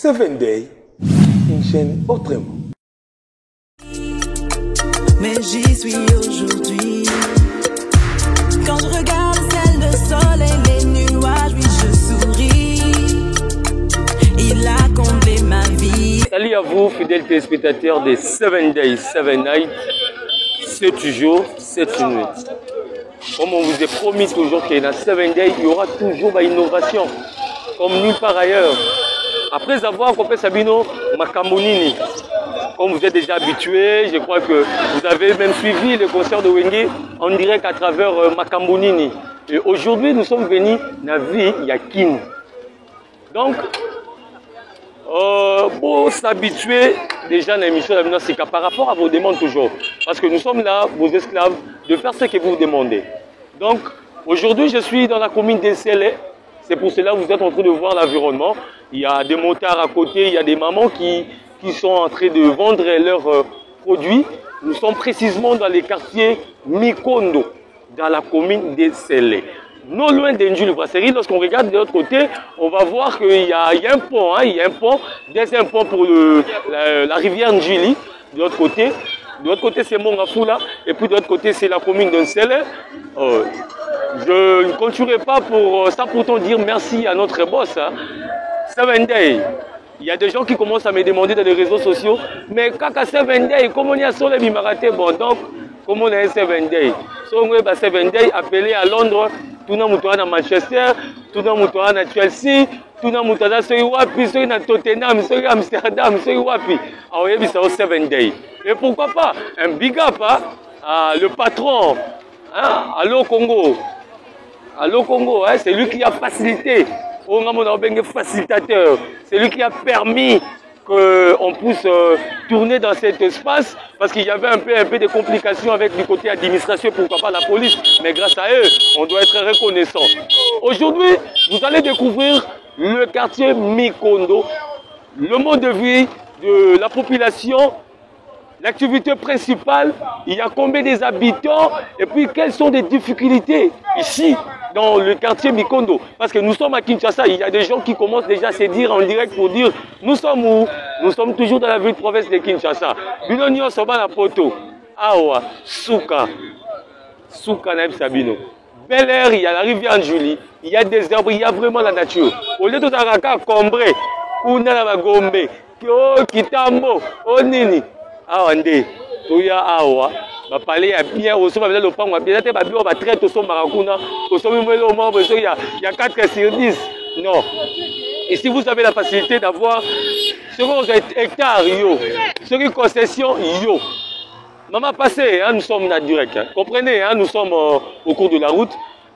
7 Day, une chaîne autrement. Mais j'y suis aujourd'hui. Quand je regarde le ciel, le soleil, les nuages, oui je souris. Il a comblé ma vie. Salut à vous, fidèles téléspectateurs des 7 Days, 7 Nights. 7 jours, 7 nuits. Comme on vous a promis toujours qu'il y a dans 7 Days, il y aura toujours une innovation, comme nulle part ailleurs. Après avoir compris Sabino Makambo-Nini, comme vous êtes déjà habitués, je crois que vous avez même suivi le concert de Wenge en direct à travers Makambo-Nini. Et aujourd'hui, nous sommes venus dans la vie Yakin. Donc, pour s'habituer déjà dans l'émission c'est par rapport à vos demandes toujours. Parce que nous sommes là, vos esclaves, de faire ce que vous demandez. Donc, aujourd'hui, je suis dans la commune d'Ensele. C'est pour cela que vous êtes en train de voir l'environnement. Il y a des motards à côté, il y a des mamans qui sont en train de vendre leurs produits. Nous sommes précisément dans les quartiers Mikondo, dans la commune d'Ensele. Non loin d'Enjuli Brasserie, lorsqu'on regarde de l'autre côté, on va voir qu'il y a un pont, il y a un pont, deuxième pont pour la rivière Njuli, de l'autre côté. De l'autre côté, c'est Mongafoula, et puis de l'autre côté, c'est la commune d'Ensele. Je ne continuerai pas sans pourtant dire merci à notre boss. 7 Day. Il y a des gens qui commencent à me demander dans les réseaux sociaux, mais quand 7 Day, comment il y a sur les bimaratés, bon, donc, comment on a 7 Day? Si on a 7 Day, appelé à Londres, tout le monde à Manchester, tout le monde à Chelsea, tout le monde à Soiwapi, ceux à Tottenham, ceux à Amsterdam, ceux à Wapi. Alors, il y a 7 Day. Et pourquoi pas un big up le patron, Allo Congo. Allo Congo, c'est lui qui a facilité. On a un facilitateur. C'est lui qui a permis qu'on puisse tourner dans cet espace parce qu'il y avait un peu de complications avec du côté administration, pourquoi pas la police. Mais grâce à eux, on doit être reconnaissant. Aujourd'hui, vous allez découvrir le quartier Mikondo, le mode de vie de la population, l'activité principale, il y a combien des habitants et puis quelles sont les difficultés ici dans le quartier Mikondo. Parce que nous sommes à Kinshasa, il y a des gens qui commencent déjà à se dire en direct pour dire nous sommes où? Nous sommes toujours dans la ville province de Kinshasa. Binonio Soba la Poto, Awa, Souka, Souka Naib Sabino. Bel Air, il y a la rivière Njuli, il y a des arbres, il y a vraiment la nature. Au lieu de tout à Combré, Kuna la Gombe, Kitambo, Onini. Awande, Toya Awa, va parler à bien, au sommet de l'opang, bien, on va traiter au sommet Maracuna, au sommet de l'opang, il y a 4 sur 10. Non. Et si vous avez la facilité d'avoir ce qu'on hectares, ce qui concession, maman passé, nous sommes en direct. Comprenez, nous sommes au cours de la route.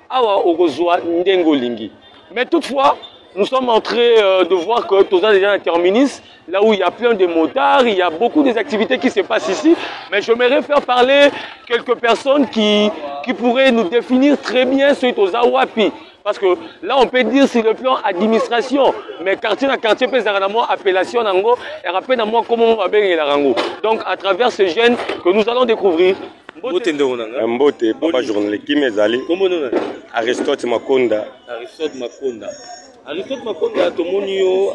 Awa Ogozoa Ndengolingi. Mais toutefois, nous sommes en train de voir que Toza déjà un terminus, là où il y a plein de motards, il y a beaucoup d'activités qui se passent ici. Mais j'aimerais faire parler quelques personnes qui pourraient nous définir très bien ce Toza Wapi. Parce que là, on peut dire sur le plan administration, mais quartier à quartier, peut avoir appellation nango, et rappelle à moi comment on va bien la rango. Donc, à travers ce gène que nous allons découvrir. Mbote, papa journée, qui m'est allé? Comment nous Aristote Makonda. Aristote Makonda. Aristote Makonda, tout le monde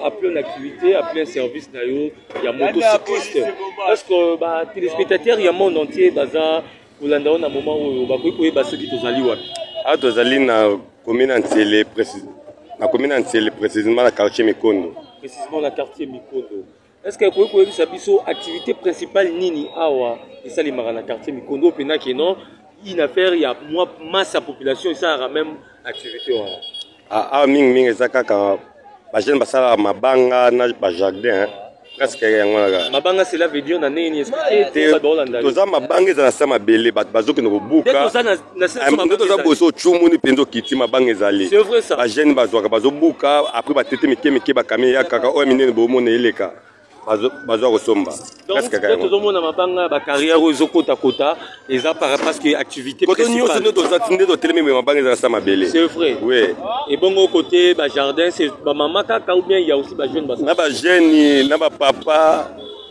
a plein d'activités, a plein de services, il y a motocycliste. Parce que les téléspectateurs, il y a le monde entier, bazar, pour l'endroit, à un moment où il y a ceux qui sont allés. Ah, tu es allé dans la commune entière, précisément dans le quartier Mikondo. Précisément dans le quartier Mikondo. Est-ce que vous pouvez savoir l'activité principale Nini Awa et ça, les marins dans le quartier Mikondo, pendant que non, il y a affaire, il y a masse de population, et ça a même activité. Ming ezakaka ba jeune basala mabanga na ba jardin presque yango mabanga cela veut dire na nini expliquer toza mabanga za sama bele bazoki no buka toza na toza boso chumu ni penzo kiti mabanga ezali c'est vrai ça ba jeune bazwaka bazobuka après ba tete mike ba kamé ya kaka o minene bo mona eleka bazo kosomba presque kaka tout le monde na mabanga ba carrière ozo kota et ça parce que activité principale côté toza tinde to telemi mabanga za sama bele c'est vrai oui et bon côté ba jardin c'est ba maman kaka ou bien il y a aussi ba jeune na ba jeune na ba papa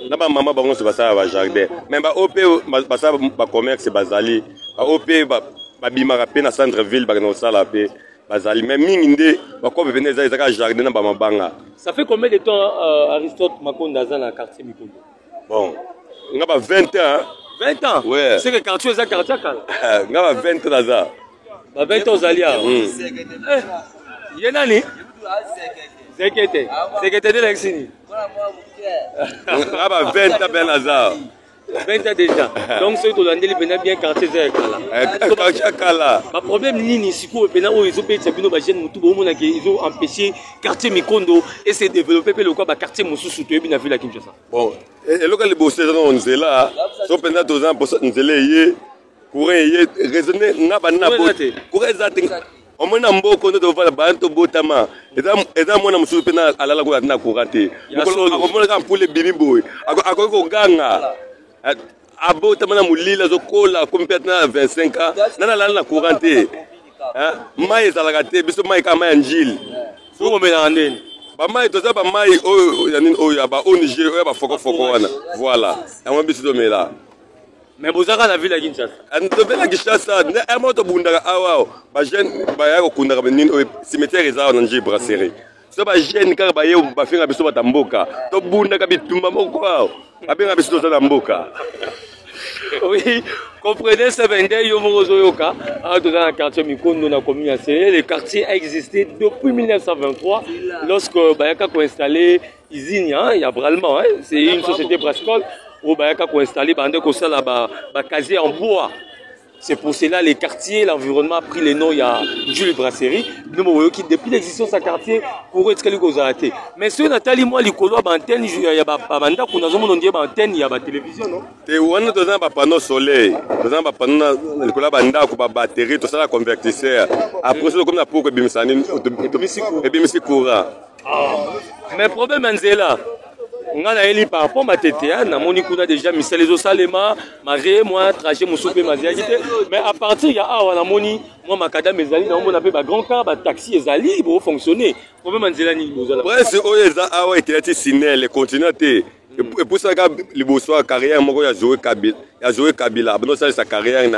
na ba maman bango se basala ba jardin mais ba op basala ba commerce bazali ba op ba bimaka pe na centre ville ba no sala pe bazali mais mingi nde bakope pene ezaka jardin na bamabanga. Ça fait combien de temps Aristote Makonda dans le quartier Mikondo? Bon, on a 20 ans. 20 ans? Ouais. C'est que le quartier est un quartier calme. On a 20 ans là. 20 ans aux alliés. Yenani? Zekete. Zekete de l'exini. On a 20 ans ben hasard. 20 ans déjà. Donc ceux qui ont bien quartier Kala. Le problème nini siko pena o ils ont payé bino ba jeune mutu bo mona ils ont empêché quartier Mikondo et se développer pe le quoi ba quartier Mosusu to ebi na ville à Kinshasa. Bon, et local les bosser dans nzela, so pena 2 ans pour nzela yé courant yé raisonner na ba na bote. Courant zate. O mona mboko ndo va ba nto botama. Eza mona mususu pena alala ko na courant te. O mona ka mpule bimi boy. Ako ganga. Abota mana mulila zokola kompetna 25 ans nana lana na courante mai ezalaka te biso mai ka mai njili foko mena ndeni ba mai toza ba mai oyo yanini oyo ba ONG oyo ba foko wana voilà yango biso to mela mais bozaka na ville ya Kinshasa ando bela Kinshasa na moto bundaka awa ba jeune ba ya ko kundaka benini oyo cimetière ezala na nji brasserie so ba jeune kaka ba ye ba finga biso batamboka to bundaka bitumba moko awa abenga biso to na mboka. Oui, comprenez ce vendeur Yomozoyoka, dans le quartier Mikondo, dans la commune. Le quartier a existé depuis 1923, lorsque Bayaka a installé Isinia, il y a Bralman, c'est une société brassicole où Bayaka a installé un casier en bois. C'est pour cela les quartiers, l'environnement a pris le nom, il y a Jules Brasserie. Depuis l'existence de quartier, pour être calé. Mais si on a tali moi, l'icolo a antenne, il y a banda, qu'on a zoné on antenne, il y a la télévision, non? Et on a deux ans panneau soleil, deux ans panneau, l'icolo a banda, qu'on a batterie, tout ça la convertisseur. Après c'est comme la peau que bimisani, et bimisi courant. Mais le problème c'est là. On a eu par rapport à TTA, on a déjà mis les Osalema, Maré, moi, trajet, mon souper, ma ziagité. Mais à partir, il y a un moni, moi, ma cadam, mes alliés, on a fait un grand car, un taxi, les alliés, ils vont fonctionner. Le problème c'est là, ouais, c'est eux, ils ont été signés, les continuités. Et pour ça, les bossoirs, carrière, moi, il y a joué Kabila, mais ça, sa carrière,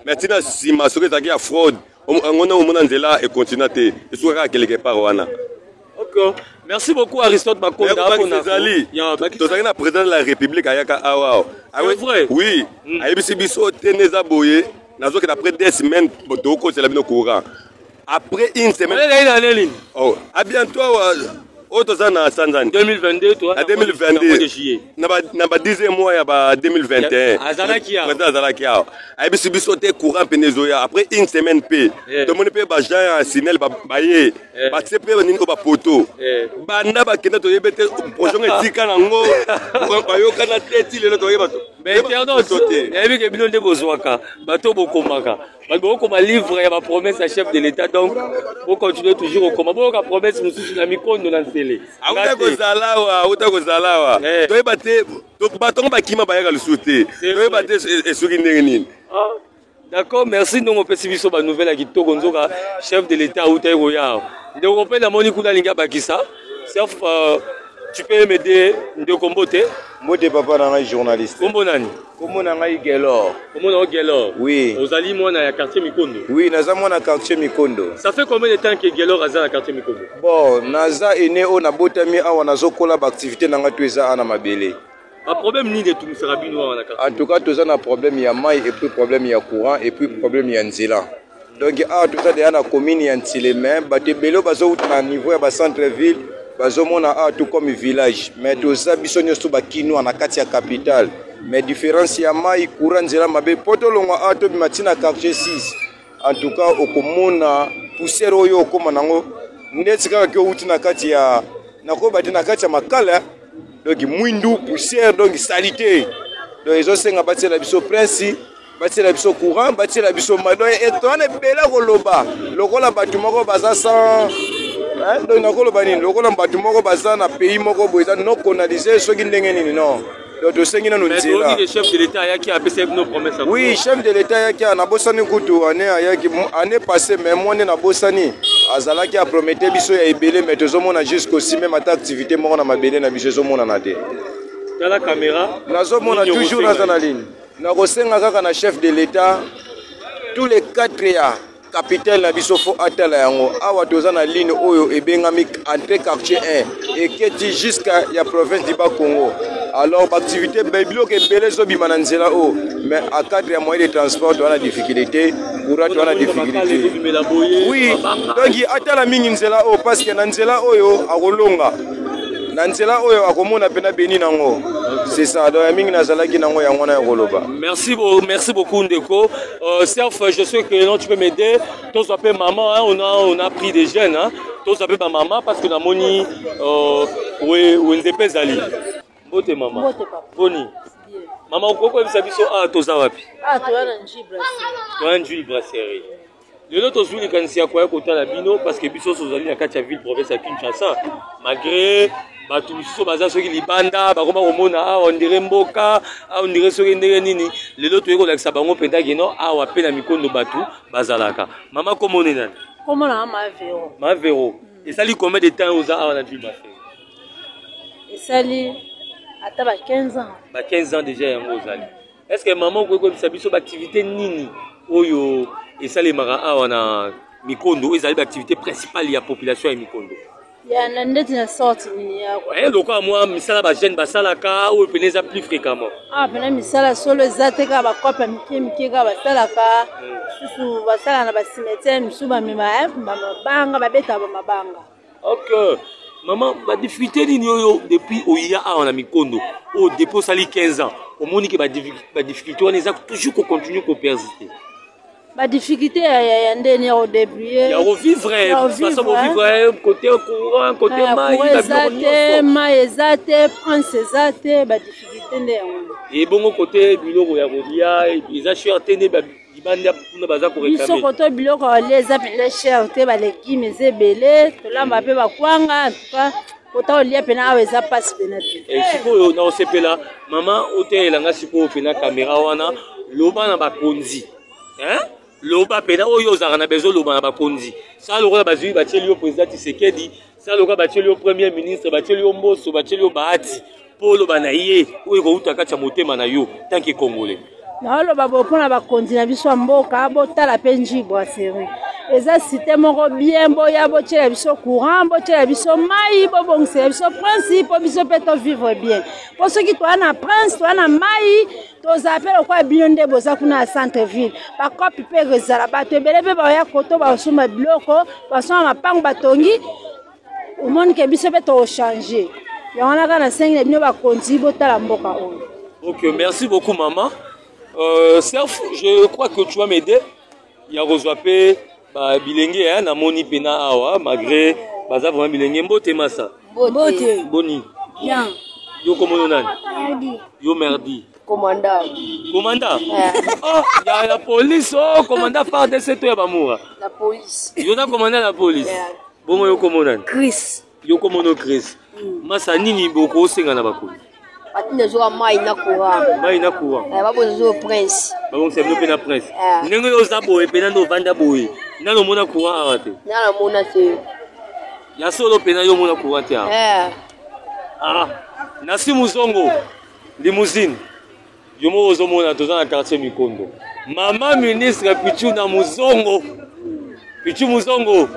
maintenant, si ma soeur est à fraude, on a au monde là et continuité. Il faut quelque part, ok. Merci beaucoup Aristote Makonda. Tu es le président de la République Ayaka Awa. C'est vrai? Oui. Aïbiso Teneza Boye. Après 2 semaines, c'est la courant. Après une semaine. Oh, à bientôt. Autre ça na Sanzani 2022 toi à 2022 na ba 10e mois ya ba 2021 azalakia aïbiso biso te courant penezoya après une semaine pe to moni pe ba Jean Sinel ba ye ba sepe nini ko ba poto banda ba kenda to yebete projet etika nango ba yo kana teti le to yeba to mais internaute ebi ke bino nde bozwaka bato bokomaka bokoma livre ya ba promesse à chef de l'état donc vous continuez toujours au combat boka promesse mususu na Mikondo na nsele auta kozalawa to yebate to batongo bakima bayaka lusute to yebate esuki ndenge nini. D'accord, merci de nous faire biso ba nouvelle à Kitoko Nzoka chef de l'état ou Taïroya. De repère la moni kuna linga bakisa. Sauf tu peux m'aider de comboter. Moi de papa dans les journalistes. Kombo nani? Kombo nanga Gelor. Kombo nanga Gelor. Oui. Aux alliés moi na quartier Mikondo. Oui, naza moi na quartier Mikondo. Ça fait combien de temps que Gelor aza na quartier Mikondo? Bon, naza ene o na botami awa nazokola ba activité nanga tueza ana mabele. Un problème ni de tout sera binois na quartier. En tout cas, tous on a problème il y a maille et puis problème il y a courant et puis problème il y a nzela. Donc tout ça déjà na commune il y a nzela mais baté belo bazo na niveau ya ba centre ville. Bazomona tout comme village mais tout ça bisonyo so bakino na kati ya capitale mais différence ya mai courant nzela mabe potolonga to bimatina quartier 6 en tout cas okomona poussière oyo okoma nango ndeti kaka ke uti na kati ya nako batina kati ya makala donc mwindu poussière donc salité donc ils ont senga batela biso prince batela biso courant batela biso mado et tone bela koloba lokola batu moko baza sans donc nakolo banini lokola batu moko baza na pays moko boza non canalisé soki ndenge nini non donc to sengi na no nzela le chef de l'état yaki a fait nos promesses. Oui, chef de l'état yaki na bosani kutu année passée mais moi na bosani azalaki a promettre biso ya ebele mais tozomona jusqu'au 6 même activité moko na mabele na biso zomona na te dans la caméra nazomona toujours na ligne na kosenga kaka na chef de l'état tous les 4 ans capitale na biso fo atala yango awa toza na ligne oyo ebengami entre quartier 1 eketi jusqu'à ya province du Bas-Congo. Alors l'activité biloko ebele ezobima na nzela oyo mais à cadre ya moyen de transport toza na difficulté courant toza na difficulté. Oui, donc atala mingi nzela oyo parce que na nzela oyo akolonga na nzela oyo akomona pena beni nango. C'est ça, donc mingi nazalaki nango yango na koloba. Merci beaucoup Ndeko. Serf, je sais que non, tu peux m'aider. Toi s'appelle maman, hein, on a pris des jeunes, hein. Toi s'appelle ma maman parce que na moni où ndepé zali. Bote maman. Bote papa. Boni. Maman ukoko bisabiso toza wapi? Toza na nji brasserie. Toza nji brasserie. Lelo tozuli kanisi ya koya kota na bino parce que biso sozali na kati ya ville province ya Kinshasa. Malgré bato misusu baza soki libanda bakoma komona awa ondire mboka awa ondire soki ndenge nini lelo toyei kolakisa bango mpendaki no awa mpe na mikondo bato bazalaka. Mama komone nani? Komona Mavero. Mavero. Esali combien de temps oza awa na ville brasserie? Esali ata ba 15 ans. Ba 15 ans déjà yango ozali. Est-ce que maman okoki koyebisa biso baactivité nini oyo esalemaka awa na mikondo ezali baactivité principale ya population ya mikondo? Ya na ndeti na sorti nini yako. Loka moi misala ba jeune basalaka oyo pene eza plus fréquemment. Pena misala solo ezate ka bakopa mike ka basalaka susu basala na basimetiere misu bamema bamabanga babeta bamabanga. Ok. Maman, ba difficulté nini oyo depuis oya awa na mikondo o depuis osali 15 ans omoni ke ba difficulté wana eza toujours ko continuer ko persister. Ba difficulté ya ndeni ya débrouiller. Ya revivre, façon revivre côté courant, côté mai ezate, prince ezate, ba difficulté nde yango. Et bongo côté biloko ya kolia, eza cher tene ba libanda kuna baza ko réclamer. Biso côté biloko eza pele cher te ba légumes ezebele, tolamba pe bakwanga, en tout cas kota olia pena awa eza passe pena te. Et sikoyo na osepela, maman otelanga sikoyo pena caméra wana, loba na bakonzi. Hein? Loba pena oyo ozaka na bezo loba na bakonzi. Ça lokola bazui batieli yo président Tshisekedi, ça lokola batieli yo premier ministre, batieli yo Mbosso, batieli yo Bahati, polo banaye oyo ko utaka cha motema na yo tant que congolais. Na loba bopona bakonzi na biso mboka botala pe nji brasserie. Eza cité moko bien boya botiela biso courant, botiela biso mai, bobongisa biso principe biso pe to vivre bien. Pour ceux qui toa na prince, toa na mai, toza pe lokwa bino nde boza kuna na centre ville. Ba kopi pe rezala bato ebele pe ba ya koto ba soma biloko, ba soma mapango batongi. Au monde ke biso pe to changer. Ya wana kana sengi bino ba konzi botala mboka oyo. OK, merci beaucoup maman. Serf, je crois que tu vas m'aider. Il y a Rozwape bilenge na moni pena awa malgré baza vraiment bilenge mbote masa. Bote. Boni. Bien. Yo komono nani? Merdi. Yo merdi. Commandant. Commandant? Oh, il y a la police, oh, commandant part de cette ya bamoura. La police. Yo na commandant la police. Bomo yo komono nani? Chris. Yo komono Chris. Masa nini boko senga na bakoli? Atinda zoa mai na courant. Mai na courant. Babo zo prince. Babo c'est le pena prince. Ndenge yo za boye pena no vanda boye. Nano mona courant arate. Nana mona te. Ya solo pena yo mona courant te. Ah. Nasi Muzongo. Limousine. Yo mo ozo mona toza na quartier Mikondo. Maman ministre Pichu na Muzongo. Pichu Muzongo.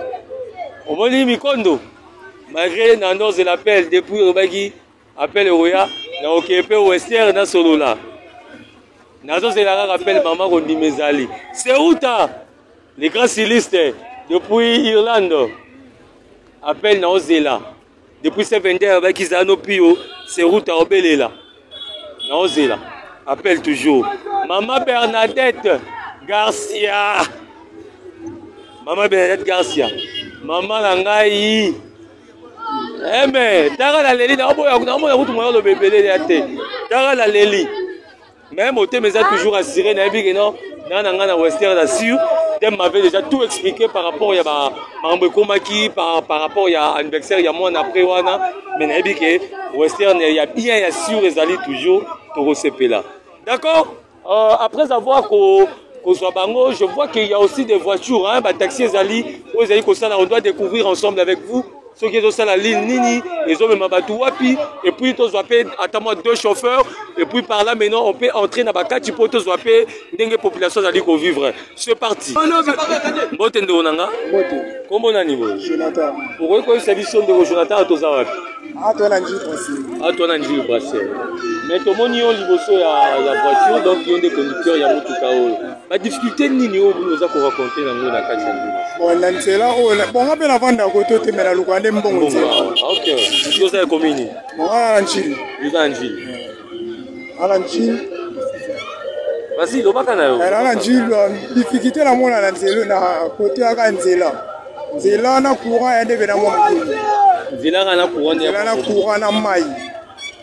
Omoni Mikondo. Malgré Nandos de l'appel depuis Robaki appelle Roya. Na okepe Western na solo là. Nazo zelanga rappelle maman Rondimezali. C'est où ta les grands stylistes depuis Irlande. Appelle na Ozela. Depuis 7 ans avec Izano Pio, c'est où ta obelela. Na Ozela. Appelle toujours. Maman Bernadette Garcia. Maman Bernadette Garcia. Maman Nangai. Eh mais, t'as la leli, n'a pas le bébé de t'as la leli. Même au thème, mais toujours assuré, n'a pas non, n'a Western assure. Thème m'avait déjà tout expliqué par rapport à Mambo Komaki, par rapport à anniversaire, il y a moins après wana, mais n'a pas que Western, il y a bien assuré les alliés toujours pour CP là. D'accord. Après avoir Bango, je vois qu'il y a aussi des voitures, hein, taxi Zali, on doit découvrir ensemble avec vous. ceux qui ont la ligne Nini, ils ont même wapi, et puis tous attends 2 chauffeurs, et puis par là maintenant on peut entrer dans la carte pour tous la population d'aller vivre. C'est parti. Bote ndonanga. Comment on a niveau? Jonathan. Pourquoi quoi c'est vision de Jonathan à tous wapi? Ah toi on a dit aussi. Ah toi on a dit Brassel. Mais tout le monde y a liboso ya voiture, donc il y a des conducteurs, il y a mutuka. La difficulté Nini vous nous a raconté dans la carte. Bon là c'est là bon on appelle avant d'un côté mais la lukande mbongo. Ok. Vous avez combien? Bon Anjil. Vous avez Anjil. Anjil. Vas-y, le bac na yo. Anjil difficulté la mona na nzelo na côté aka nzela. Nzela na courant ya ndebe na mona. Nzela na courant ya. Nzela na courant na mai.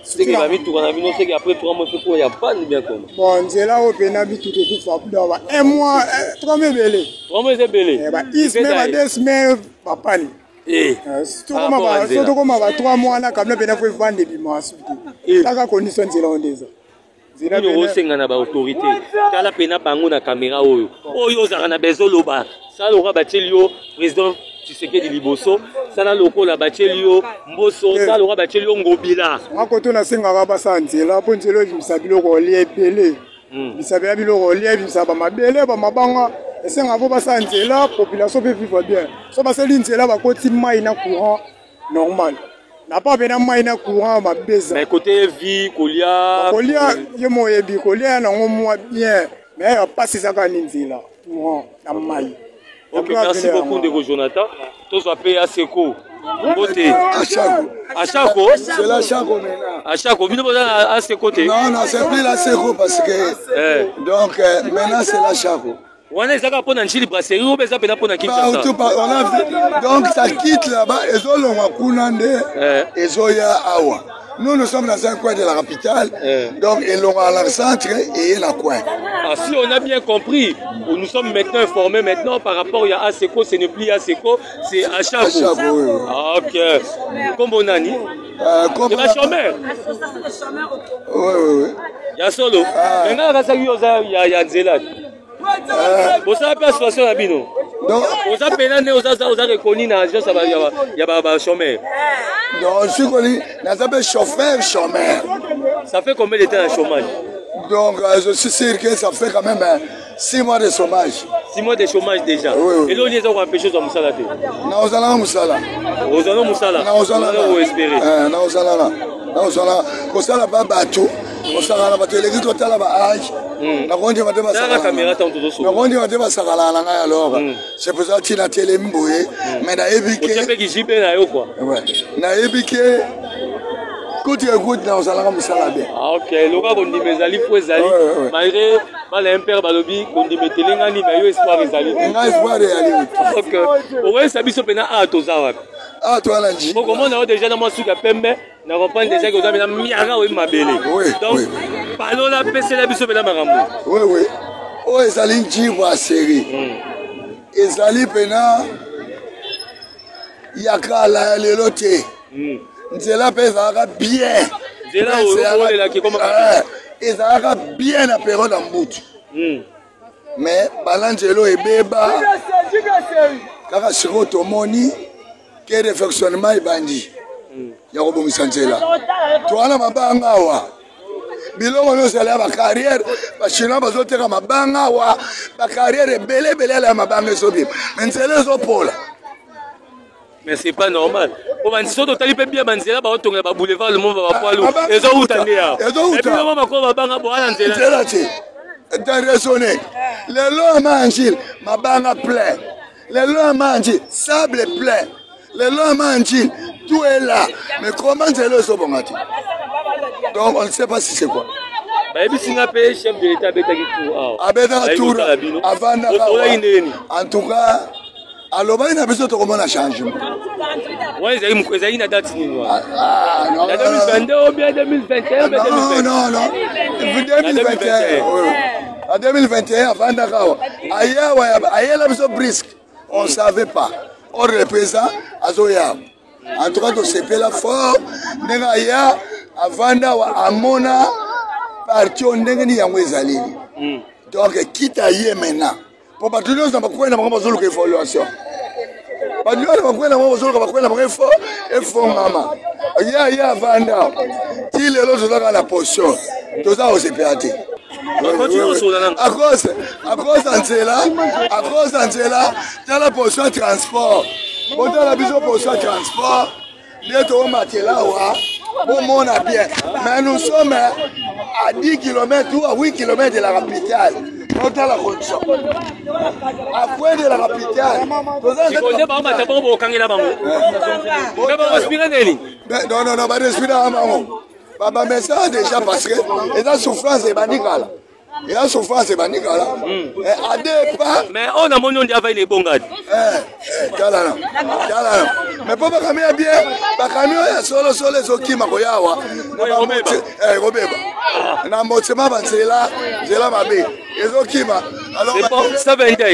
C'est que la vie tourne à c'est qu'après 3 mois il y a pas bien comme. Bon nzela o pena bitu to kufa kudawa. 1 mois 3 mois belé. 3 mois c'est belé. Eh ba isme 2 semaines papa ni. Surtout comme 3 mois là comme pena faut vendre dimanche. Taka condition nzela ondeza. Nzela osenga na ba autorité. Tala pena bango na caméra oyo. Oyo zaka na bezoloba. Ça l'aura batelio président Tshisekedi Liboso, ça na loko la batelio Mboso, ça l'aura batelio Ngobila. Akoto na senga ba sanzela po nzelo bisabilo ko liepele. Bisabela biloko lié bisaba mabele ba mabanga. Esenga vo ba sanzela population peut vivre bien. So ba seli nzela ba koti mai na courant normal. Na pas bena mai na courant ma beza. Mais côté vie kolia ye moyebi kolia na ngomwa bien. Mais pas si ça ka nzela. Na mai. Ok, merci beaucoup de Jonathan. Tous appelés à Seko. Côté. Achako. C'est la Chako maintenant. Achako. Vous n'avez pas à ce côté. Non, c'est plus la Seko parce que. Donc maintenant c'est la Chako. On a déjà pour Nanchili Brasserie ou bien ça pour Nankinshasa. Donc ça quitte là-bas et zo longa kunande et zo ya awa. Nous sommes dans un coin de la capitale, donc ils l'ont à leur centre et la coin. Ah, si on a bien compris, nous sommes maintenant informés maintenant par rapport à ASECO, ce n'est plus ASECO, c'est Achako. Oui. Ah, ok. Comme on a dit. C'est la chômeur. Oui. Il y a solo. Maintenant, il y a Nzela. Vous savez pas la situation à Bino. Vous avez pénal, vous avez reconnu dans il y a chômeur. Donc, je suis connu, on s'appelle chauffeur-chômeur. Ça fait combien de temps le chômage? Donc, je suis sûr que ça fait quand même 6 mois de chômage. 6 mois de chômage déjà. Oui. Et là, on est empêché de Moussala. Nous allons Moussala. Vous allez Moussala. Nous allons espérer. Nous allons. Nous allons pas bateau. Nous allons bateau. Les gens sont là bas. Na kondi mateba sakala. Na caméra tant tout ça. Na kondi mateba sakala na ngai alors. C'est pour ça que tu na télé mboye. Mais na ebike. Tu peux qui jibe na yo quoi. Ouais. Na ebike. Côté écoute dans allons Moussala bien. Ah OK. Loka kondi mezali fo ezali. Malgré mal impère balobi kondi metelenga ni ba yo espoir ezali. Nga espoir ezali. OK. Owe sabiso pena a toza wapi. Ah toi là dit. Bon comment on a déjà dans moi suka pembe. Na reprendre déjà que vous avez miara ou mabele. Donc parlons la PC la biso pena marambo. Oui. Oh ezali njibwa série. Ezali pena yakala lelo te. Nzela pesa bien. Nzela o la qui comme ezalaka bien na période ya mbutu. Mais balanzelo ebeba kaka siko tomoni ke réfectionnement ebandi ya kobongisa nzela towana mabanga awa biloko nyonso ya bacarrière bachinois bazoteka mabanga awa bacarrière ebelebele ala ya mabanga ezobima me nzela ezopola. Mais c'est pas normal. On va dire que tu as bien manzela ba otonga ba boulevard le monde va poilu. Ezo utania. Et puis on va ko banga bo ala nzela. Nzela ti. T'as raisonné. Les lois mangent mabanga plein. Les lois mangent sable plein. Les lois mangent tout est là. Mais comment nzela so bongati? Donc on ne sait pas si c'est quoi. Bah ebi singa pe chef de l'état beta ki tout. Ah beta tout avant en tout cas alors, il y a besoin de comment changement. Oui, il y a une date. Non, 2022 ou bien 2021. Non. 2021. En 2021, avant d'accord. Ailleurs, il a besoin de brisque. On ne savait pas. On représente Azoya. En tout cas, on s'est fait la forme. Ailleurs, avant d'avoir Amona, parti, on n'a pas eu. Donc, quitte à y maintenant. Pour pas tout le monde, on a besoin d'évaluation. Bandika bakwenda mo bozoloka bakwenda mo efo mama. Ya vanda. Ti lelo tozaka na potion. Toza osepate. À cause d'Angela, dans la potion transport. Quand dans la potion transport, les tours là, bon, on a bien. Mais nous sommes à 10 km ou à 8 km de la capitale. Donc dans la condition. Après de la capitale. Non, pas respirer à maman. Baba, mais ça déjà parce que et la souffrance est banicale. Et la souffrance est banicale. À deux pas. Mais on a mon nom d'avait les bons gars. Calana. Mais pas camia bien. Pas camia solo zoki makoyawa. Robeba. Na motsema bansela, zela mabe. Ezokima. Alors ça va être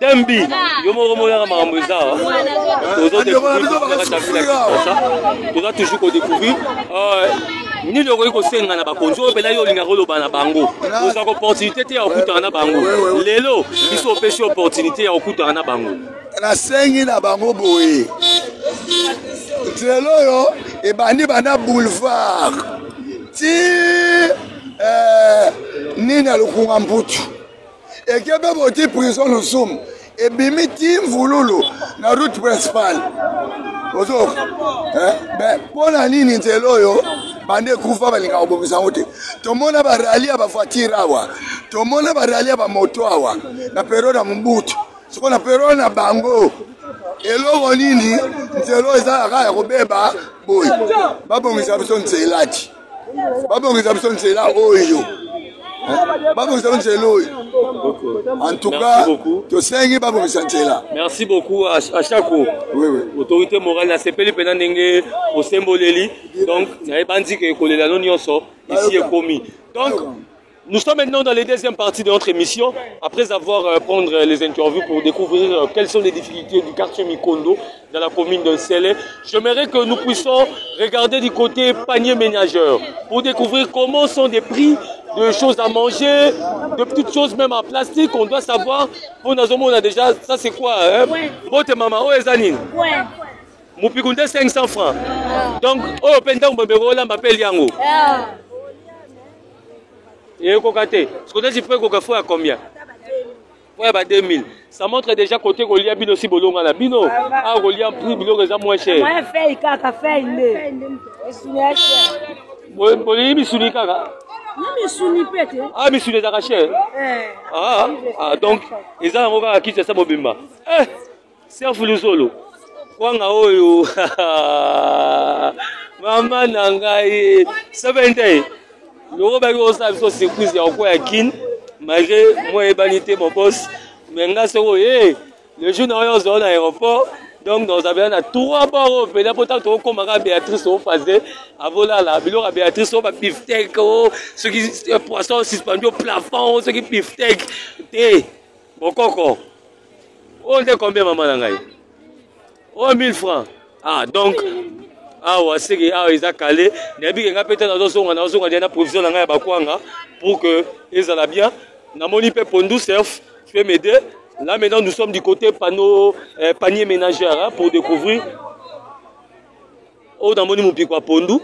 Dembi. Yo mo moya makamboza. Toza toujours découvrir. Ni le roi kosenga na bakonzo pena yo linga koloba na bango oza ko opportunité te ya okuta na bango lelo biso opesi opportunité ya okuta na bango na sengi na bango boye lelo yo e bandi bana boulevard ti nina lukunga mputu e kebe boti prison lusum e bimi ti mvululu na route principale ozo ben pona nini nzelo yo bande kufa balinga obomisa ngote tomona barali aba voiture awa tomona barali aba moto awa na perona mbutu siko na perona bango eloko nini nzelo eza kaya kobeba boy babongisa biso nzelati babongisa biso nzela oyo babongisa nzela oyo en tout cas to sengi babongisa nzela. Merci beaucoup à Chako. Oui. Autorité morale na sepeli pena ndenge au symboleli donc na bandi ke kolela no nyonso ici est commis. Donc nous sommes maintenant dans la deuxième partie de notre émission, après avoir prendre les interviews pour découvrir quelles sont les difficultés du quartier Mikondo dans la commune de Nsele. J'aimerais que nous puissions regarder du côté panier ménageur pour découvrir comment sont des prix de choses à manger, de petites choses même en plastique. On doit savoir, pour Nazomo on a déjà, ça c'est quoi hein? Bote maman, oh Ezanine. Moupikunde 500 francs. Donc, oh Penda Mbebero là m'appelle Yango. Et Kokate, ce qu'on a dit, il faut à combien? Ouais, bah 2000. Ça montre déjà côté Golia Bino si Bolonga la Bino. Ah, Golia prix Bino est moins cher. Moi, fait café, Bolé, Missouni Kaka. Non, Missouni peut-être. Ah, Missouni Dakaché. Ah, donc, ils ont un qui c'est ça, Mobimba. C'est un fou solo. Wanga Oyo. Maman Nangaï. 70. Le Robert Rosa a surprise il y a encore un kin malgré moi et banité mon boss mais là c'est le jour dans l'aéroport donc nous avons 3 barres mais là pourtant comme Béatrice au phasé à voler là bilora Béatrice au piftek ceux qui poissons suspendus au plafond ceux qui piftek bon coco on est combien maman nangai 1000 francs donc c'est que ils ont calé peut-être dans provision pour que ils aient bien na moni pe pondu surf tu peux m'aider là maintenant nous sommes du côté panier ménagère pour découvrir oh dans moni mon piquois pondu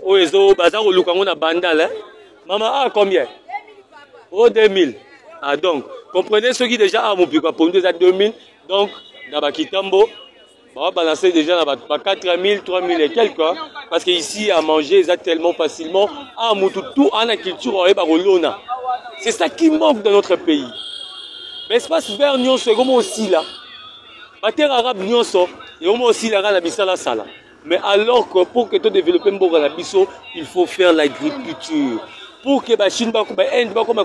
oh ezo bazar au lukango na bandal maman combien 2000 donc comprenez ceux qui déjà mon piquois pondu à 2000 donc na bakitambo on va balancer déjà 4 000, 3 000 et quelques, parce qu'ici à manger, ils ont tellement facilement, tout en la culture, c'est ça qui manque dans notre pays. L'espace vert, c'est comme aussi là. La terre arabe, c'est aussi là, la sala. Mais alors que pour que tu développes un biso, il faut faire l'agriculture. Pour que la Chine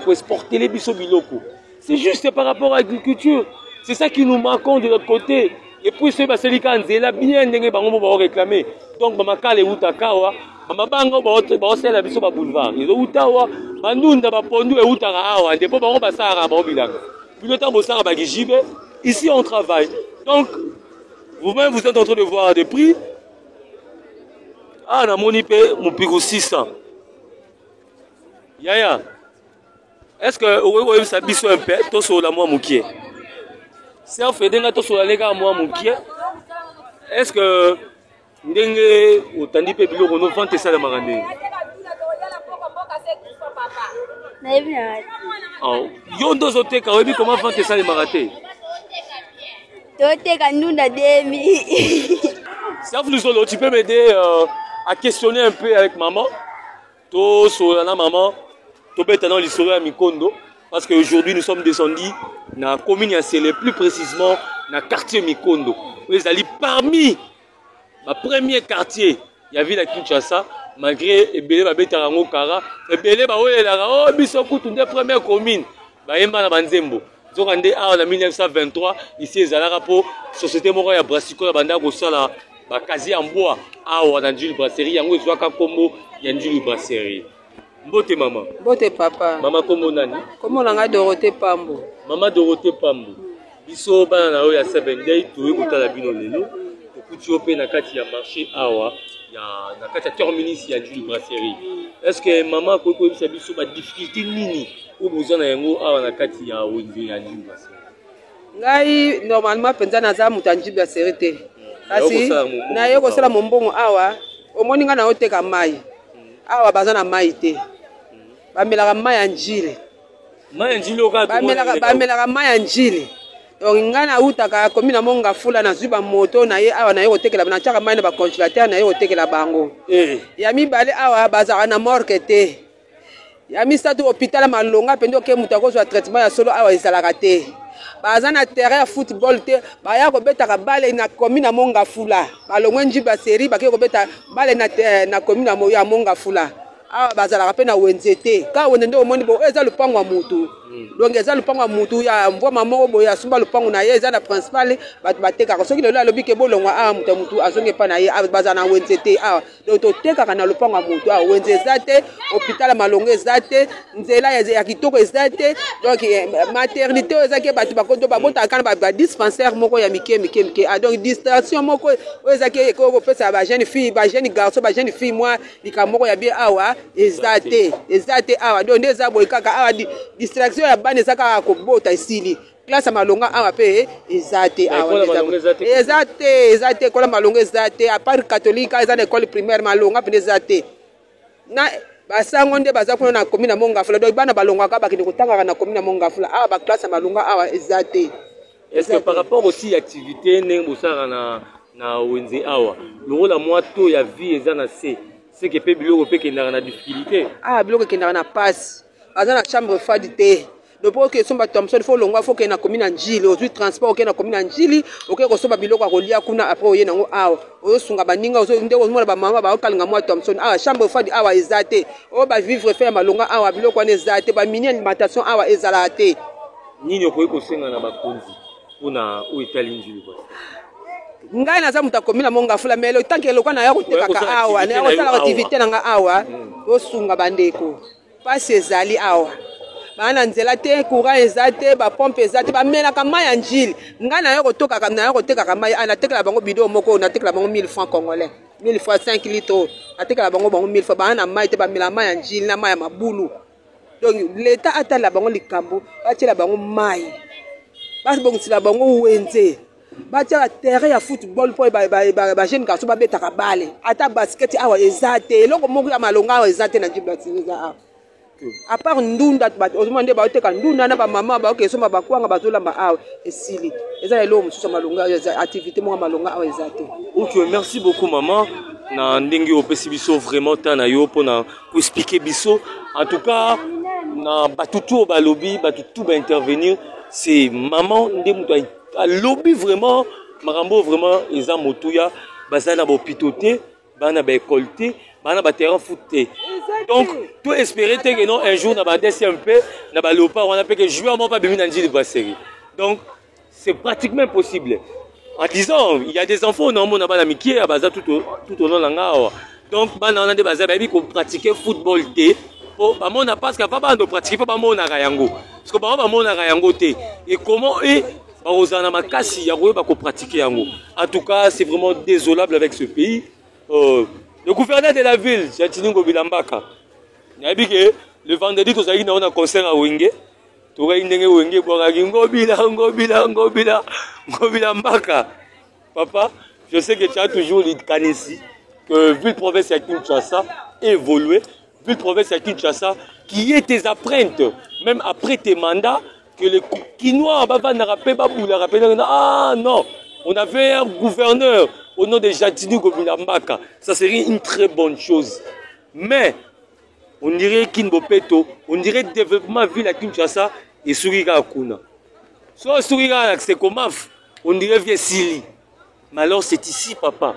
exporter les biso biloko. C'est juste par rapport à l'agriculture. C'est ça qui nous manque de l'autre côté. Et puis c'est parce que les gens bien vont réclamer. Donc maman les utakawa, maman bango ba c'est la biso ba boulevard. Ils ont utawa, manunda ba pondu et utara awa, des pas ba sara ba bilanga. Puis le temps bo sara ba gijibe, ici on travaille. Donc vous-même vous êtes en train de voir des prix. Na moni pe mon pigo 600. Yaya. Est-ce que vous ça biso un peu to sur la moi moukié? Si on fait des gâteaux sur la lega moi mon pied, est-ce que ndenge otandi pe biloko no vente ça la marande yo ndo zoteka oyebi comment vente ça les marate toteka ndunda demi. Serve nous solo, tu peux m'aider à questionner un peu avec maman. To solana maman, to betana l'histoire à Mikondo parce qu'aujourd'hui nous sommes descendus dans la commune Yansele, plus précisément dans le quartier Mikondo. Vous allez parmi ma premier quartier, il y avait la Kinshasa, malgré Ebele Babetarango Kara, Ebele Baoyelara, oh Bisoku, toute la première commune, Bayemba na Banzembo. Nous sommes en 1923, ici, Zalara pour Société Mora ya Brassiko, la banda Gosala, Bakazi en bois, Awa, dans une brasserie, Yango, Zwaka Kombo, Yanjulu Brasserie. Mbote maman. Mbote papa. Maman Kombo Nani. Comment on a Dorothée Pambo. Maman Dorothée Pambo. Biso, Banana, ya 7 days, tout le monde a bino lelo. Beaucoup de na kati ya marché Awa, ya na kati ya terminus ya Yanjulu Brasserie. Est-ce que maman, Koko, bisa biso, ba difficulté nini? Ou besoin na yango Awa na kati ya Yanjulu Brasserie? Ngai, normalement, penza naza mutanjibu ya serite. Kasi, na yoko sala mombongo Awa, omoninga na oteka mai. Awa bazana mai te. Bamelaka mai ya njili. Mai ya njili oka bamelaka mai ya njili. Donc nga na utaka komi na monga fula na zuba moto na ye awa na ye kotekela na chaka mai na ba congélateur na ye kotekela bango. Ya mibale awa bazaka na morgue te. Ya misatu hôpital malonga pendo ke mutako zo traitement ya solo awa ezalaka te. Bazana terrain ya football te baya kobeta bale na komi na monga fula. Balongwe njiba série bake kobeta bale na komi na ya monga fula. Awa bazalaka pe na wenzete ka wende omoni bo eza lupango ya mutu donc eza lupango ya mutu ya mvwa mama bo ya sumba lupango na ye eza na principal bateka soki lelo alobi ke bolongwa awa mutu azonge pa na ye bazana na wenzete awa donc toteka na lupango ya mutu awa wenze ezate hôpital malongo ezate nzela ya kitoko ezate donc maternité eza ke batu bakoto babota kana ba dispensaire moko ya mike donc distraction moko eza ke ko pesa ba jeune fille ba jeune garçon ba jeune fille moi likamoko ya bien awa ezate awa donc ndeza boy kaka awa distraction ya bana ezaka ko bota isili classe malonga awa pe ezate awa ezate kola malonga ezate à part catholique ezana école primaire malonga pe ezate na basango nde baza kuna na commune monga fula donc bana balonga ka bakende kotanga na commune monga fula awa ba classe malonga awa ezate. Est-ce que par rapport aussi activité ndenge bosara na wenze awa le rôle à moi to ya vie ezana c'est que pe biloko pe kendaka na difficulté biloko kendaka na passe aza na chambre fadi te donc que somba Thompson faut longwa faut que na commune njili ozui transport que na commune njili oke ko somba biloko akolia kuna après oye nango awa osunga baninga ozo ndeko mona ba mama ba okalinga mwa Thompson chambre fadi awa ezate o ba vivre faire malonga awa biloko wana ezate ba mini alimentation awa ezala te nini okoyi kosenga na bakonzi una o etali njili kwa ngai naza muta komina monga fula melo tanke lokwa na ya kotekaka awa na ya kosala activité nanga awa osunga bandeko pasi ezali awa bana nzela te courant ezate ba pompe ezate ba melaka mai ya njili ngai na ya kotokaka na ya kotekaka mai ana tekela bango bidon moko na tekela bango 1000 francs congolais 1000 fois 5 litres atekela bango 1000 fois bana mai te ba mela mai ya njili na mai ya mabulu donc l'état atala bango likambo atela bango mai basi bongisila bango wenze batia terrain ya football pour ba jeune garçon ba betaka bale ata basket awa ezate eloko moko ya malonga awa ezate na jibla tsiza awa à part ndunda ozomande ba oteka ndunda na ba mama ba okesoma bakwanga bazolamba awa esili eza eloko mususu malonga activité moko malonga awa ezate. OK, merci beaucoup maman na ndenge opesi biso vraiment tana yo pona ko expliquer biso en tout cas na batutu balobi batutu ba intervenir c'est maman ndemu à lobby vraiment marambo vraiment eza motuya bazana ba hôpital bana ba école te bana ba terrain foot te donc tout espérer que non un jour na ba DCMP na ba léopard on a pas que joueur moi pas bimi na njili brasserie donc c'est pratiquement impossible en disant il y a des enfants non mona bana mikie ya baza tout au long langa donc bana on a des baza ba bi ko pratiquer football te po ba mona parce que pas bando pratiquer pas mona kayango parce que ba mona kayango te et comment Barozana makasi ya koyeba ko pratiquer yango. En tout cas, c'est vraiment désolable avec ce pays. Le gouverneur de la ville, Jatiningo Bilambaka, nabi ke le vendredi to zali na on a concert à Wenge. To ga indenge Wenge ko ga ngobila mbaka. Papa, je sais que tu as toujours dit Kanesi, que ville-province à Kinshasa évolué, ville-province à Kinshasa, qui est tes empreintes, même après tes mandats, que les Kinois, ah non, on avait un gouverneur au nom de Jatini Gobinambaka, ça serait une très bonne chose. Mais, on dirait Kinbopeto, on dirait développement ville à Kinshasa et Souriga Akuna. Soit Souriga, c'est comme on dirait vieux Sili. Mais alors c'est ici, papa.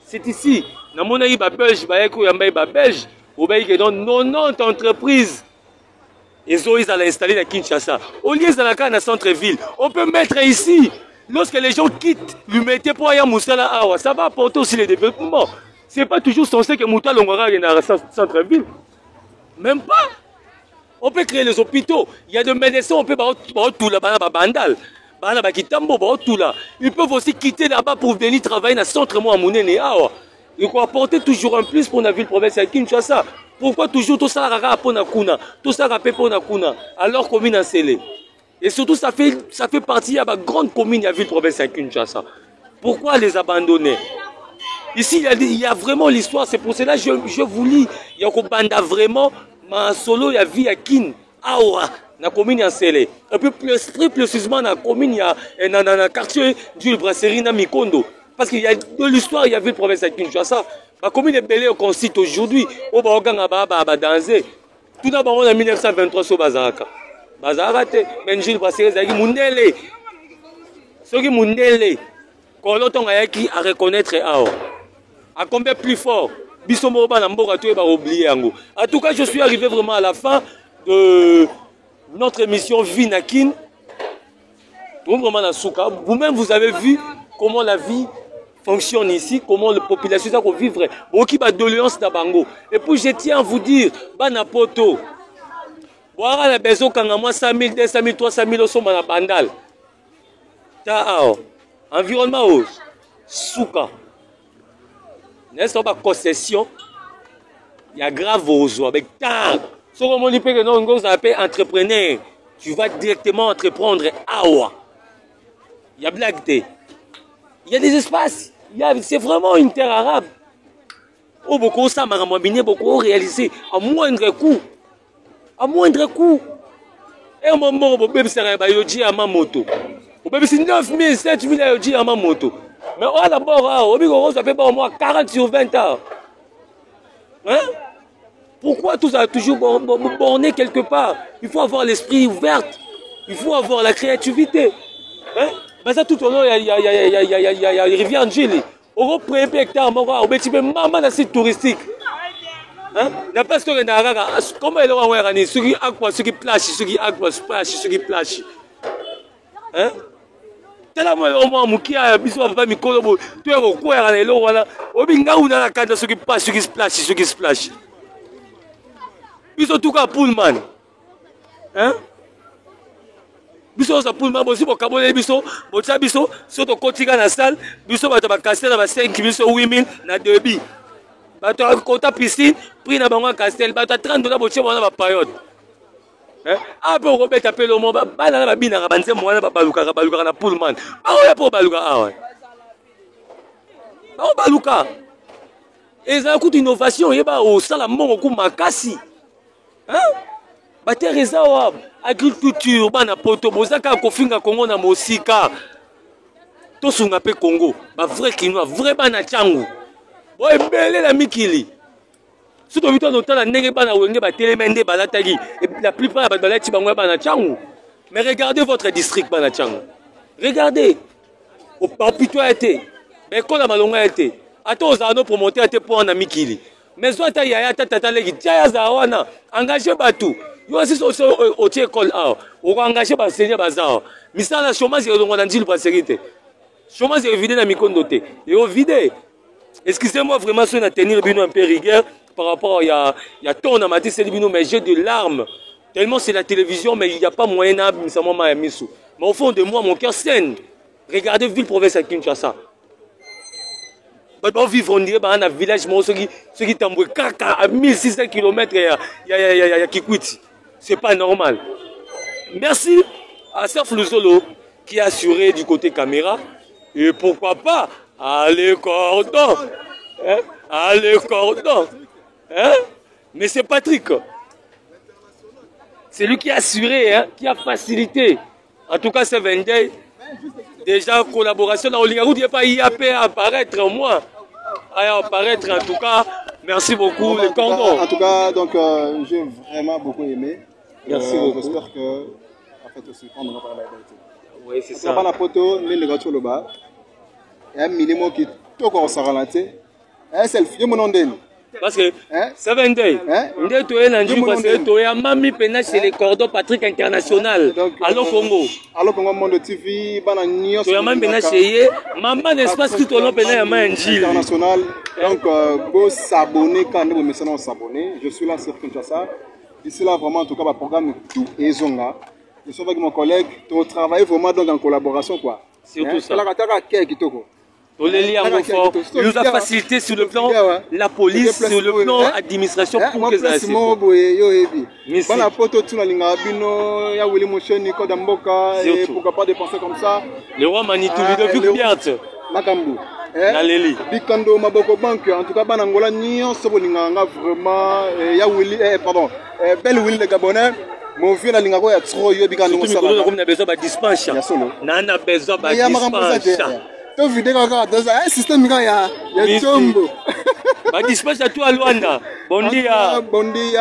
C'est ici. Dans mon pays, belge, belge, au pays qui donne 90 entreprises. Ils ont installé à Kinshasa. Au lieu de la centre-ville, on peut mettre ici. Lorsque les gens quittent l'humanité pour aller à Moussala, ça va apporter aussi le développement. Ce n'est pas toujours censé que Mouta Longora est dans la centre-ville. Même pas. On peut créer les hôpitaux. Il y a des médecins, on peut tout là-bas, bandal. Ils peuvent aussi quitter là-bas pour venir travailler dans le centre à Mounene. Il faut apporter toujours un plus pour la ville provinciale Kinshasa. Pourquoi toujours tout ça pour la Kuna, tout ça pour la Kuna, alors commune en scellé. Et surtout ça fait partie de la grande commune de la ville provinciale Kinshasa. Pourquoi les abandonner? Ici il y a vraiment l'histoire, c'est pour cela que je vous lis. Il y a Banda vraiment, mais solo il y a vie à Kin, Aura. Dans la commune en scellé. Et puis plus précisément dans la commune, dans le quartier du Brasserie dans Mikondo. Parce qu'il y a de l'histoire, il y a ville provinciale Kinshasa. La commune est belle qu'on cite aujourd'hui. Au Baogan à danser. Tout d'abord en 1923 sur Bazaraka. Bazaraka, Benjil Brasserie Zagi Mundele. Ce qui Mundele. Quand l'autre a reconnaître à combien plus fort. Bissomo Banambo a oublié. En tout cas, je suis arrivé vraiment à la fin de notre émission Vinakin. Vous-même, vous avez vu comment la vie fonctionne ici, comment la population va vivre. Beaucoup de doléances d'Abango. Et puis, je tiens à vous dire, Banapoto, voilà la besoin quand moi 100 000, 200 000, 300 000 euros dans la bandale. Environnement, Souka. N'est-ce pas concession? Il y a grave aux avec tard. Si on dit que non, on appelle entrepreneur, tu vas directement entreprendre Awa. Il y a blague. Il y a des espaces. C'est vraiment une terre arabe. Oh, beaucoup ça m'a beaucoup réalisé à moindre coût. À moindre coût. Et un moment, on peut se réveiller à ma moto. On peut se 9 000, 7 000 à ma moto. Mais d'abord, on ça fait pas au moins 40 sur 20 ans. Hein? Pourquoi tout ça a toujours borné quelque part? Il faut avoir l'esprit ouvert. Il faut avoir la créativité. Hein? Mais ça tout au long, il y a rivière Angeli. On va prendre un hectare, on va mettre maman dans site touristique. Hein? La place que on comment elle va faire ceux qui aqua, ceux qui plage, ceux qui aqua, ceux qui plage. Hein? Tellement au moins mukia biso va mikolo tu es au coin là là. Obinga ou dans la carte ceux qui passent, ceux qui splash, ceux qui splash. Biso tout cas Pullman. Hein? Biso ça Pullman aussi pour cabone biso, bocha biso, surtout kotika na salle, biso ba ta castel na 5 biso 8000 na débit. Ba ta kota piscine, prix na bango castel, ba ta $30 bocha bona ba période. Hein? Ah pour Robert appelle le monde, ba na ba bina ba nze mwana ba baluka na Pullman. Ba oya pour baluka ah ouais. Ba baluka. Et ça coûte innovation, yeba au salamon ko makasi. Hein? Batereza wa agriculture bana poto bozaka kofinga Congo na mosika. To sunga pe Congo, ba vrai kinois, vrai bana changu. Boy belé la mikili. Si tu veux entendre ndenge bana wenge ba telemende balatagi et la plupart ba balati bangwa bana changu. Mais regardez votre district bana changu. Regardez. Au papito été. Mais quand la malonga été. Attends aux anneaux promoter été pour en mikili. Mais soit ta yaya tata legi tia za wana engagé batou yo aussi au école a on engagé ba seigneur bazao misala chômage yo ngona ndile ba sécurité chômage est vidé na mikondo te et vidé. Excusez-moi vraiment si on a tenir bino un peu rigueur par rapport il y a ton na mati c'est bino mais j'ai de larmes tellement c'est la télévision mais il y a pas moyen na misamo ma misu mais au fond de moi mon cœur saigne. Regardez ville province à Kinshasa. Bah, vivre on dirait dans un village, ceux qui t'envoient à 1600 km, il y a Kikwiti. C'est pas normal. Merci à Serf Luzolo qui a assuré du côté caméra. Et pourquoi pas Allez, cordon. Hein? Allez, cordon. Hein? Mais c'est Patrick. C'est lui qui a assuré, hein, qui a facilité. En tout cas, c'est Vendée. Déjà, collaboration dans Olingarou, il n'y a pas IAP à apparaître au moins. À apparaître, en tout cas, merci beaucoup, le cordon. En tout cas, donc, j'ai vraiment beaucoup aimé. Merci beaucoup. J'espère que, en fait, aussi, on va parler de Oui, c'est ça. On va la photo, mais le gars sur le bas. Il y a un millimo qui est encore sans ralentir. Un selfie, il y a mon nom d'elle. Parce que ça va aider. Tu es Mami Pena chez les cordons Patrick International. Allo Congo. Allo Congo Monde TV. Tu es Mami Pena chez Maman n'espace tout au long Pena International. Donc, vous s'abonner quand vous me s'abonner. Je suis là sur Kinshasa. Ici là vraiment en tout cas le programme tout est zonga. Je suis avec mon collègue. Tu travailles vraiment donc en collaboration quoi. Surtout ça. Il nous a facilité sur le plan la police, sur le plan administration pour que ça se pourquoi pas dépenser comme ça. Le roi Manitou, Ludovic Biart. Makambu. Naleli. Bikando Maboko Bank, en tout cas, Banangola, Nyon, Soboninganga, vraiment, pardon, Belle Will de Gabonais. Mon vieux, la lingago, il y a trop de Bikando. Nous avons besoin de dispense. Nous avons besoin de dispense. Tu vidéo un système il y a Jumbo. Ba dispatch à toi Luanda. Bon dia, bonne nuit,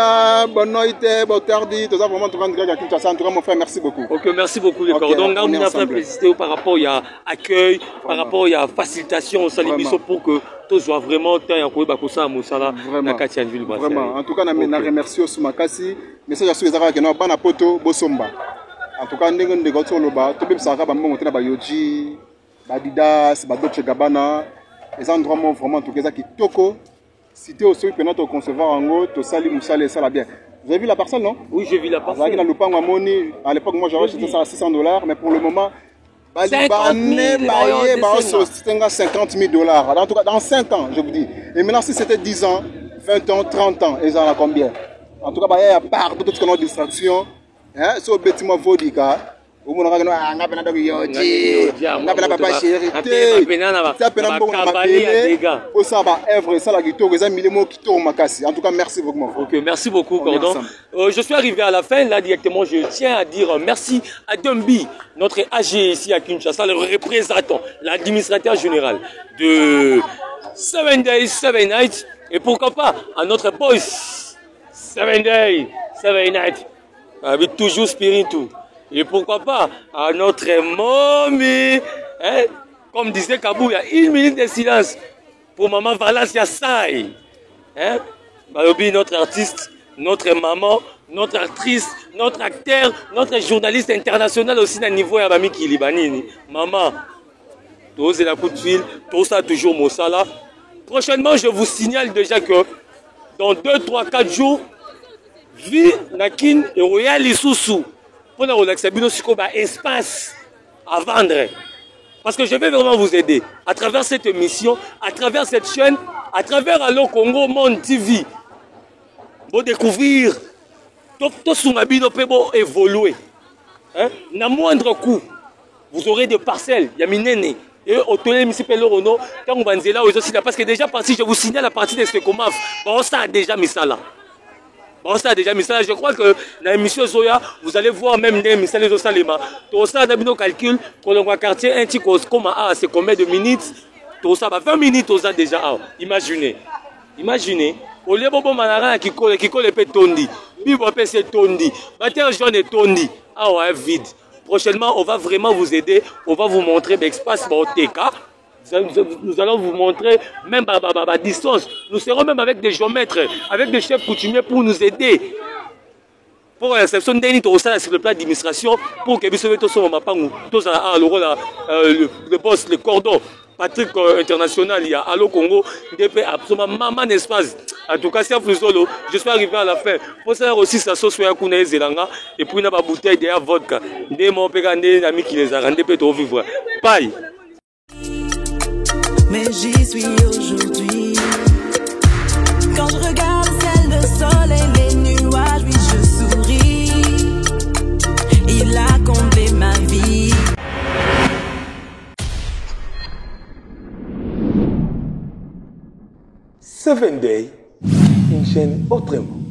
bon tardi, tout ça vraiment tout rendre à Kinshasa. En tout cas mon frère, merci beaucoup. OK, merci beaucoup les cordons. On a fait préciser par rapport à accueil, par rapport à facilitation au Salibiso pour que tout soit vraiment temps à ba kosa musala na kati ya ville Brazzaville. Vraiment. En tout cas na remercie au Makasi, message à ceux ezaka que na bana poto bosomba. En tout cas ndenge ndeko tsoloba, to bim saka ba mbongo tena ba yoji. Adidas, Dolce Gabbana, les endroits vraiment tout ça qui toko. Cité aussi que notre concevoir en haut, to sali moussale ça la bien. Vous avez vu la parcelle non? Oui, j'ai vu la parcelle. À l'époque moi j'avais acheté ça à $600, mais pour le moment 50 000 $50 000. En tout cas dans 5 ans je vous dis. Et maintenant si c'était 10 ans, 20 ans, 30 ans, ils en ont combien? En tout cas il y a part de tout ce qu'on a distraction. Hein, sur le bâtiment Vodika. On a en tout cas, merci beaucoup. Ok, merci beaucoup, Cordon. Je suis arrivé à la fin, là directement, je tiens à dire merci à Dumbi, notre AG ici à Kinshasa, le représentant, l'administrateur général de 7 Days, 7 Nights, et pourquoi pas à notre boss, 7 Days, 7 Nights, avec toujours Spirit tout. Et pourquoi pas à notre mommy, hein? Comme disait Kabou, il y a 1 minute de silence pour maman Valencia Sai. Hein? Balobi, notre artiste, notre maman, notre actrice, notre acteur, notre journaliste international aussi à niveau de Mami Kilibanini. Maman, tous la coup de fil, tout ça toujours Mossala. Prochainement, je vous signale déjà que dans 2, 3, 4 jours, vie Nakin et Royal Isusu. Pour la relaxer, espace à vendre. Parce que je vais vraiment vous aider à travers cette émission, à travers cette chaîne, à travers Allo Congo Monde TV. Pour découvrir, tout ce que peut évoluer. Na moindre coût, vous aurez des parcelles. Il y a minene. Et au télé, M. Pelorono, quand on va là aussi, parce que déjà parti, je vous signale la partie de ce qu'on a. Bon, ça a déjà mis ça là. Bon, ça a déjà mis ça. Je crois que dans l'émission Zoya, vous allez voir même des émissions de Salema. Tout ça, dans nos calculs, quand on va quartier, un petit cause comme c'est combien de minutes? Tout ça, 20 minutes, tout ça déjà. Imaginez. Imaginez. Au lieu de manara qui colle les tondi. Bibo c'est tondi. Matin jaune est tondi. Ah ouais, vide. Prochainement, on va vraiment vous aider. On va vous montrer l'espace TK. Nous allons vous montrer même à distance. Nous serons même avec des géomètres, avec des chefs coutumiers pour nous aider. Pour l'exception d'un sur le plan d'administration, pour que vous soyez tous le boss, le cordon, Patrick International, il y a Allo Congo, DP absolument maman espace. En tout cas, c'est un solo. Je suis arrivé à la fin. Pour ça aussi, ça sauce soit Kuna Zelanga et puis une bouteille de vodka. Des mon père, des amis qui les a rendus pour vivre. Bye. Mais j'y suis aujourd'hui. Quand je regarde le ciel, le soleil, les nuages, oui je souris. Il a comblé ma vie. 7 Day, une chaîne autrement.